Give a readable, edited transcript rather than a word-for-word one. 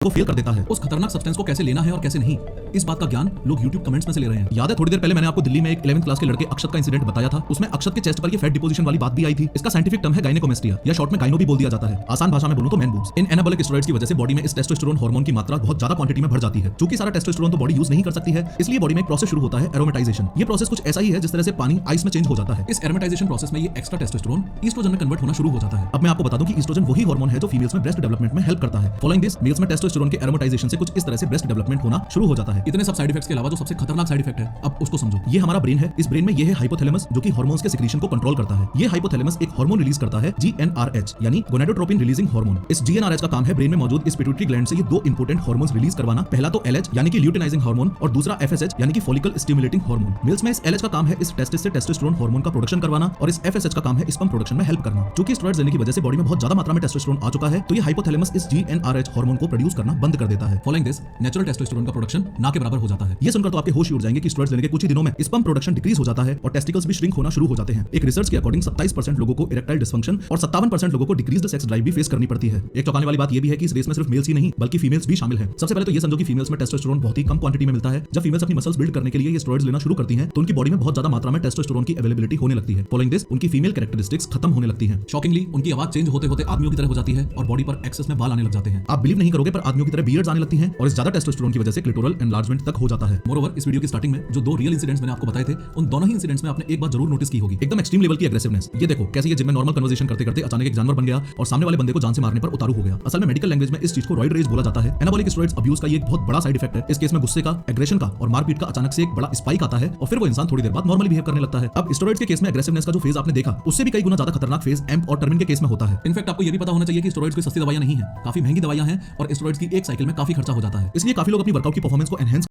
को फेल कर देता है। उस खतरनाक सब्सटेंस को कैसे लेना है और कैसे नहीं, इस बात का ज्ञान लोग YouTube कमेंट्स में से ले रहे हैं। याद है थोड़ी देर पहले मैंने आपको दिल्ली में एक 11th क्लास के लड़के अक्षत का इंसिडेंट बताया था। उसमें अक्षत के चेस्ट पर ये फैट डिपोजिशन वाली बात भी आई थी। इसका साइंटिफिक टर्म है गायनेकोमेस्ट्रिया या शॉर्ट में गायनो भी बोल दिया जाता है। आसान भाषा में बोलूं तो मैन बूब्स। इन एनाबॉलिक स्टेरॉइड्स की वजह से बॉडी में इस टेस्टोस्टेरोन हार्मोन की मात्रा बहुत ज्यादा क्वांटिटी में बढ़ जाती है। क्योंकि सारा टेस्टोस्टेरोन तो बॉडी यूज नहीं कर सकती है, इसलिए बॉडी में एक प्रोसेस शुरू होता है एरोमेटाइजेशन। ये प्रोसेस कुछ ऐसा ही है जिस तरह से पानी आइस में चेंज हो जाता है। इस एरोमेटाइजेशन प्रोसेस में ये एक्स्ट्रा टेस्टोस्टेरोन ईस्ट्रोजन में कन्वर्ट होना शुरू हो जाता है। अब मैं आपको बता दूं कि ईस्ट्रोजन वही हार्मोन है जो फीमेल्स में ब्रेस्ट डेवलपमेंट में हेल्प करता है। फॉलोइंग दिस मेल्स में टेस्टोस्टेरोन के एरोमेटाइजेशन से कुछ इस तरह से ब्रेस्ट डेवलपमेंट होना शुरू हो जाता है। इतने सब साइड इफेक्ट्स के अलावा जो सबसे खतरनाक साइड इफेक्ट है, अब उसको समझो। ये हमारा ब्रेन है। इस ब्रेन में ये है हाइपोथैलेमस जो कि हार्मोन्स के सिक्रीशन को कंट्रोल करता है। ये हाइपोथैलेमस एक हार्मोन रिलीज करता है GnRH यानी गोनाडोट्रोपिन रिलीजिंग हार्मोन। इस GnRH का काम है ब्रेन में मौजूद इस पिट्यूटरी ग्लैंड से ये दो इंपोर्टेंट हार्मोन्स रिलीज करवाना। पहला तो LH यानी कि ल्यूटिनाइजिंग हार्मोन और दूसरा FSH यानी कि फॉलिकल स्टिमुलेटिंग हार्मोन। मेल्स में इस LH का काम है इस टेस्टिस से टेस्टोस्टेरोन हार्मोन का प्रोडक्शन करवाना और इस FSH का काम है स्पर्म प्रोडक्शन में हेल्प करना। क्योंकि स्टेरॉइड्स लेने की वजह से बॉडी में बहुत ज्यादा मात्रा में टेस्टोस्टेरोन आ चुका है, तो ये हाइपोथैलेमस इस GnRH हार्मोन को प्रोड्यूस करना बंद कर देता है। फॉलोइंग दिस नेचुरल टेस्टोस्टेरोन का प्रोडक्शन ना के बराबर हो जाता है। ये सुनकर तो आपके होश ही उड़ जाएंगे कि स्टेरॉइड्स लेने के कुछ ही दिनों में स्पर्म प्रोडक्शन डिक्रीज हो जाता है और टेस्टिकल्स भी श्रिंक होना शुरू हो जाते हैं। एक रिसर्च के अकॉर्डिंग 27% लोगों को इरेक्टाइल डिसफंक्शन और 57% लोगों को डिक्रीज्ड सेक्स ड्राइव भी फेस करनी पड़ती है। एक चौंकाने वाली बात ये भी है कि इस रेस में सिर्फ मेल्स ही नहीं बल्कि फीमेल्स भी शामिल हैं। सबसे पहले तो ये समझो कि फीमेल्स में टेस्टोस्टेरोन बहुत ही कम क्वांटिटी में मिलता है। जब फीमेल्स अपनी मसल्स बिल्ड करने के लिए ये स्टेरॉइड्स लेना शुरू करती हैं तो उनकी बॉडी में बहुत ज्यादा मात्रा में टेस्टोस्टेरोन की अवेलेबिलिटी होने लगती है। फॉलोइंग दिस उनकी फीमेल कैरेक्टरिस्टिक्स खत्म होने लगती हैं। शॉकिंगली उनकी आवाज चेंज होते होते आदमियों की तरह हो जाती है और बॉडी पर एक्सेस में बाल आने लग जाते हैं। आप बिलीव नहीं करोगे पर आदमियों की तरह बियर्ड्स आने लगती हैं और इस ज्यादा टेस्टोस्टेरोन की वजह से क्लिटोरल एनलार्जमेंट तक हो जाता है। मोरओवर इस वीडियो की स्टार्टिंग में जो दो रियल इंसिडेंट्स मैंने आपको बताए थे, उन दोनों ही इंसिडेंट्स में आपने एक बात जरूर नोटिस की होगी, एकदम एक्सट्रीम लेवल की एग्रेसिवनेस। ये देखो कैसे ये जिम में नॉर्मल कन्वर्सेशन करते करते अचानक एक जानवर बन गया और सामने वाले बंदे को जान से मारने पर उतारू हो गया। असल में मेडिकल लैंग्वेज में इस चीज को रॉइड रेज बोला जाता है। एनाबॉलिक स्टेरॉइड्स अब्यूज का ये एक बहुत बड़ा साइड इफेक्ट है। इस केस में गुस्से का, एग्रेशन का और मारपीट का अचानक से एक बड़ा स्पाइक आता है और फिर वो इंसान थोड़ी देर बाद नॉर्मली बिहेव करने लगता है। अब स्टेरॉइड्स के केस में एग्रेसिवनेस का जो फेज आपने देखा उससे भी कई गुना ज्यादा खतरनाक फेज एम्प और टर्मिन के केस में होता है। इनफैक्ट आपको ये भी पता होना चाहिए कि स्टेरॉइड्स कोई सस्ती दवाइयां नहीं है, काफी महंगी दवाइयां हैं और स्टेरॉइड्स की एक साइकिल में काफी खर्चा हो जाता है। इसलिए काफी लोग अपनी वर्कआउट की परफॉर्मेंस को एनहांस